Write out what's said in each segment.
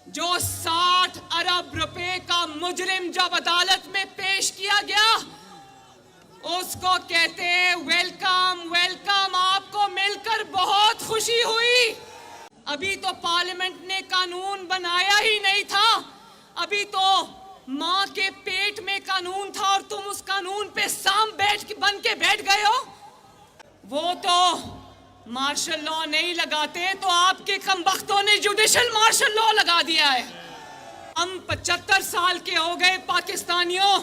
जो 60 अरब रुपए का मुजरिम जब अदालत में पेश किया गया, उसको कहते हैं वेलकम वेलकम, आपको मिलकर बहुत खुशी हुई। अभी तो पार्लियामेंट ने कानून बनाया ही नहीं था, अभी तो माँ के पेट में कानून था और तुम उस कानून पे सांप बन के बैठ गए हो। वो तो मार्शल लॉ नहीं लगाते तो आपके कमबख्तों ने जुडिशल मार्शल लॉ लगा दिया है। हम 75 साल के हो गए पाकिस्तानियों,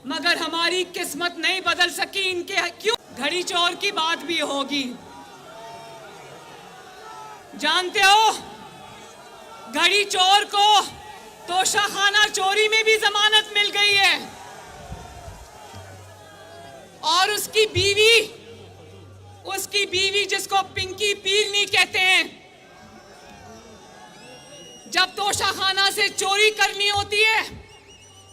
मगर हमारी किस्मत नहीं बदल सकी। इनके क्यों? घड़ी चोर की बात भी होगी, जानते हो घड़ी चोर को तोशाखाना चोरी में भी जमानत मिल गई है। और उसकी बीवी जिसको पिंकी पीरनी कहते हैं, जब तोशाखाना से चोरी करनी होती है,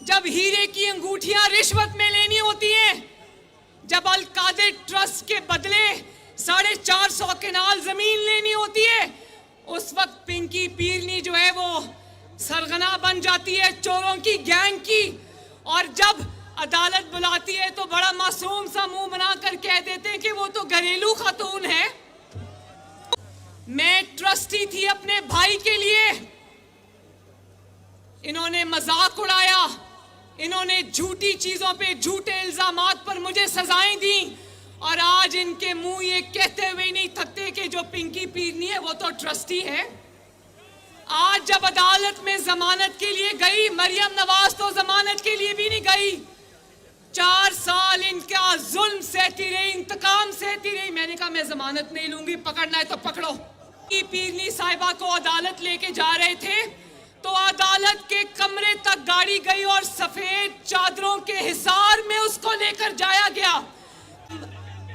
जब हीरे की अंगूठियां रिश्वत में लेनी होती हैं, जब अल कादिर ट्रस्ट के बदले 450 कनाल जमीन लेनी होती है, उस वक्त पिंकी पीरनी जो है वो सरगना बन जाती है चोरों की गैंग की। और जब अदालत बुलाती है तो बड़ा मासूम सा मुंह बनाकर कह देते हैं कि वो तो घरेलू खातून है। मैं ट्रस्टी थी अपने भाई के लिए, इन्होंने मजाक उड़ाया, इन्होंने झूठी चीजों पे झूठे इल्जामात पर मुझे सजाएं दी, और आज इनके मुंह ये कहते हुए नहीं थकते कि जो पिंकी पीरनी है वो तो ट्रस्टी है। आज जब अदालत में जमानत के लिए गई, मरियम नवाज तो जमानत के लिए भी नहीं गई, 4 साल इनका जुल्म सहती रही, इंतकाम सहती रही। मैंने कहा मैं जमानत नहीं लूंगी, पकड़ना है तो पकड़ो। पीरनी साहिबा को अदालत लेके जा रहे थे तो अदालत के कमरे तक गाड़ी गई और सफेद चादरों के हिसार में उसको लेकर जाया गया।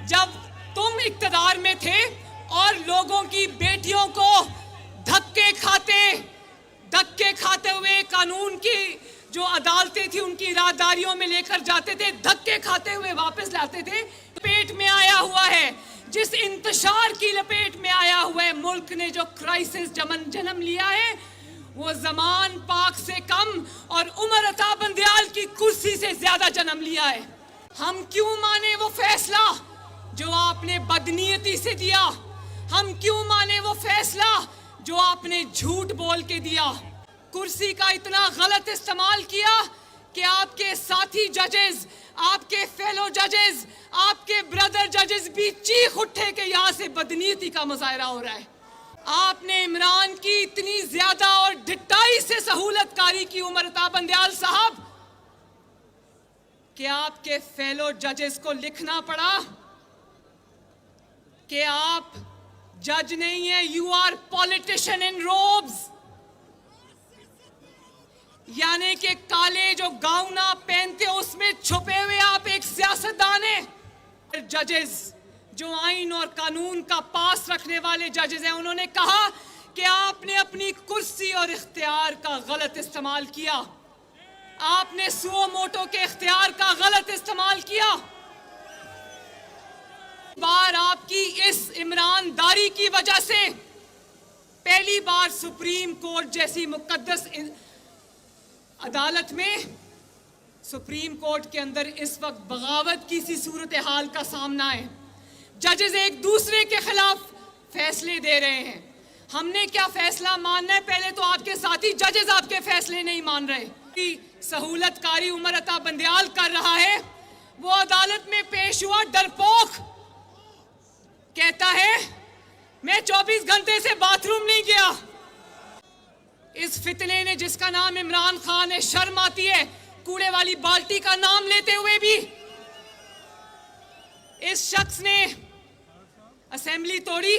जब तुम इक्तदार में थे और लोगों की बेटियों को धक्के खाते हुए कानून की जो अदालतें थी उनकी राहदारियों में लेकर जाते थे, धक्के खाते हुए वापस लाते थे। लपेट में आया हुआ है, जिस इंतशार की लपेट में आया हुआ है मुल्क ने, जो क्राइसिस जन्म लिया है, वो जमान पाक से कम और उमर अता बंदयाल की कुर्सी से ज्यादा जन्म लिया है। हम क्यों माने वो फैसला जो आपने बदनीयती से दिया? हम क्यों माने वो फैसला जो आपने झूठ बोल के दिया? कुर्सी का इतना गलत इस्तेमाल किया कि आपके साथी जजेस, आपके फेलो जजेस, आपके ब्रदर जजेस भी चीख उठे कि यहां से बदनीयती का मुजाहरा हो रहा है। आपने इमरान की इतनी ज्यादा और ढिठाई से सहूलतकारी की उमर अता बंदयाल साहब कि आपके फेलो जजेस को लिखना पड़ा कि आप जज नहीं है, you are politician in robes. यानी कि काले जो गाउन आप पहनते हो उसमें छुपे हुए आप एक सियासतदान हैं। जजेस जो आइन और कानून का पास रखने वाले जजेस हैं, उन्होंने कहा कि आपने अपनी कुर्सी और इख्तियार का गलत इस्तेमाल किया, आपने सुओ मोटो के इख्तियार का गलत इस्तेमाल किया। बार आपकी इस ईमानदारी की वजह से पहली बार सुप्रीम कोर्ट जैसी मुकद्दस अदालत में, सुप्रीम कोर्ट के अंदर इस वक्त बगावत की सी सूरत हाल का सामना है। जजेस एक दूसरे के खिलाफ फैसले दे रहे हैं। हमने क्या फैसला मानना है? पहले तो आपके साथी जजेस आपके फैसले नहीं मान रहे। सहूलतकारी उमर अता बंदयाल कर रहा है, वो अदालत में पेश हुआ डरपोक, कहता है मैं 24 घंटे से बाथरूम नहीं गया। इस फितने ने जिसका नाम इमरान खान है, शर्म आती है कूड़े वाली बाल्टी का नाम लेते हुए भी। इस शख्स ने असेंबली तोड़ी,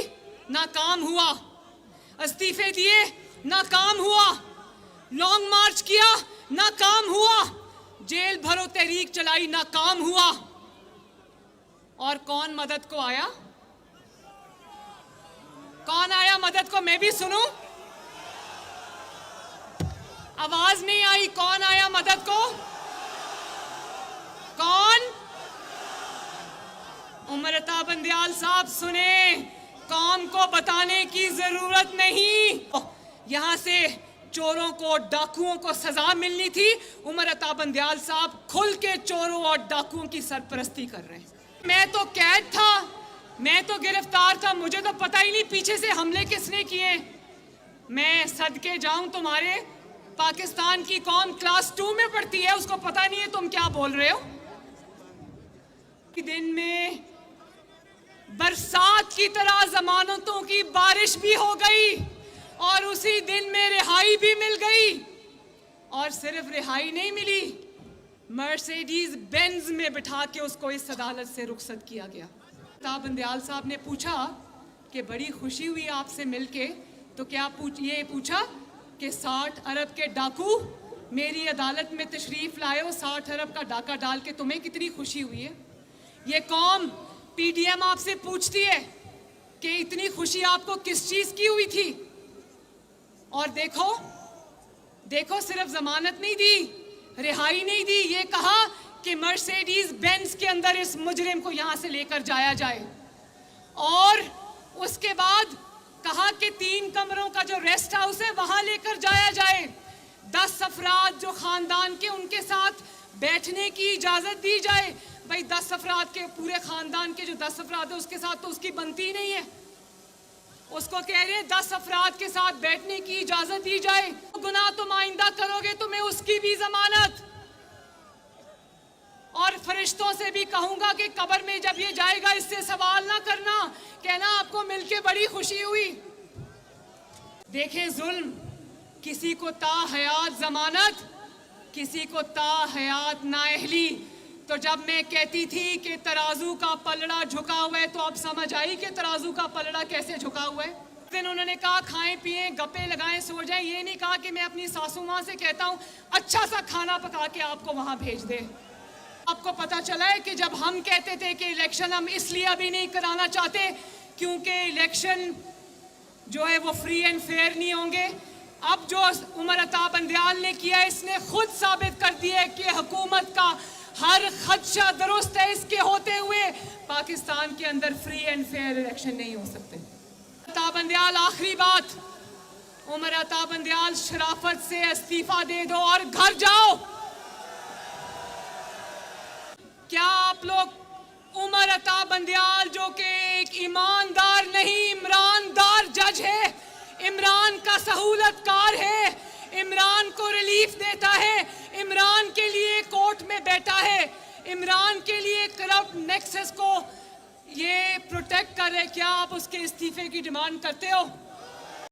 नाकाम हुआ, इस्तीफे दिए, नाकाम हुआ, लॉन्ग मार्च किया, नाकाम हुआ, जेल भरो तहरीक चलाई, नाकाम हुआ। और कौन मदद को आया? कौन आया मदद को? मैं भी सुनूं, आवाज नहीं आई। कौन आया मदद को? कौन? उमर अता बंदयाल साहब सुने, कौम को बताने की जरूरत नहीं। यहां से चोरों को, डाकुओं को सजा मिलनी थी, उमर अता बंदयाल साहब खुल के चोरों और डाकुओं की सरपरस्ती कर रहे हैं। मैं तो कैद था, मैं तो गिरफ्तार था, मुझे तो पता ही नहीं पीछे से हमले किसने किए। मैं सदके जाऊं, तुम्हारे पाकिस्तान की कौम क्लास 2 में पढ़ती है, उसको पता नहीं है तुम क्या बोल रहे हो। कि दिन में बरसात की तरह जमानतों की बारिश भी हो गई और उसी दिन में रिहाई भी मिल गई। और सिर्फ रिहाई नहीं मिली, मर्सिडीज बेंज में बिठा के उसको इस अदालत से रुखसत किया गया। अता बंदयाल साहब ने पूछा कि बड़ी खुशी हुई आपसे मिलके, तो क्या ये पूछा कि 60 अरब के डाकू मेरी अदालत में तशरीफ लाए हो, 60 अरब का डाका डाल के, तुम्हें कितनी खुशी हुई है। ये कौम पीडीएम आपसे पूछती है कि इतनी खुशी आपको किस चीज की हुई थी। और देखो देखो, सिर्फ जमानत नहीं दी, रिहाई नहीं दी, ये कहा कि मर्सिडीज बेंज के अंदर इस मुजरिम को यहां से लेकर जाया जाए। और उसके बाद कहा कि 3 कमरों का जो रेस्ट हाउस है वहां लेकर जाया जाए। 10 अफराद जो खानदान के, उनके साथ बैठने की इजाजत दी जाए। भाई 10 अफराद के, पूरे खानदान के जो 10 अफराद है उसके साथ तो उसकी बनती नहीं है। उसको कह रहे हैं 10 अफराद के साथ बैठने की इजाजत दी जाए। गुनाह तुम आइंदा करोगे, तुम्हें उसकी भी जमानत। और फरिश्तों से भी कहूंगा कि कब्र में जब ये जाएगा इससे सवाल ना करना, कहना आपको मिलके बड़ी खुशी हुई। देखें जुल्म, किसी को ताहयात जमानत, किसी को ताहयात नाअहली। तो जब मैं कहती थी कि तराजू का पलड़ा झुका हुआ है, तो अब समझ आई कि तराजू का पलड़ा कैसे झुका हुआ है। दिन उन्होंने कहा खाएं पिएं गप्पे लगाएं सो जाएं, ये नहीं कहा कि मैं अपनी सासू माँ से कहता हूँ अच्छा सा खाना पका के आपको वहां भेज दे। आपको पता चला है कि जब हम कहते थे कि इलेक्शन हम इसलिए अभी नहीं कराना चाहते क्योंकि इलेक्शन जो है वो फ्री एंड फेयर नहीं होंगे। अब जो उमर अता बंदयाल ने किया, इसने खुद साबित कर दिया है कि हुकूमत का हर खदशा दुरुस्त है। इसके होते हुए पाकिस्तान के अंदर फ्री एंड फेयर इलेक्शन नहीं हो सकते। अता बंदयाल, आखिरी बात, उमर अता बंदयाल शराफत से इस्तीफा दे दो और घर जाओ। क्या आप लोग उमर अता बंदयाल जो कि एक ईमानदार नहीं इमरानदार जज है, इमरान का सहूलतकार है, इमरान को रिलीफ देता है, इमरान के लिए कोर्ट में बैठा है, इमरान के लिए करप्ट नेक्सस को ये प्रोटेक्ट कर रहे, क्या आप उसके इस्तीफे की डिमांड करते हो?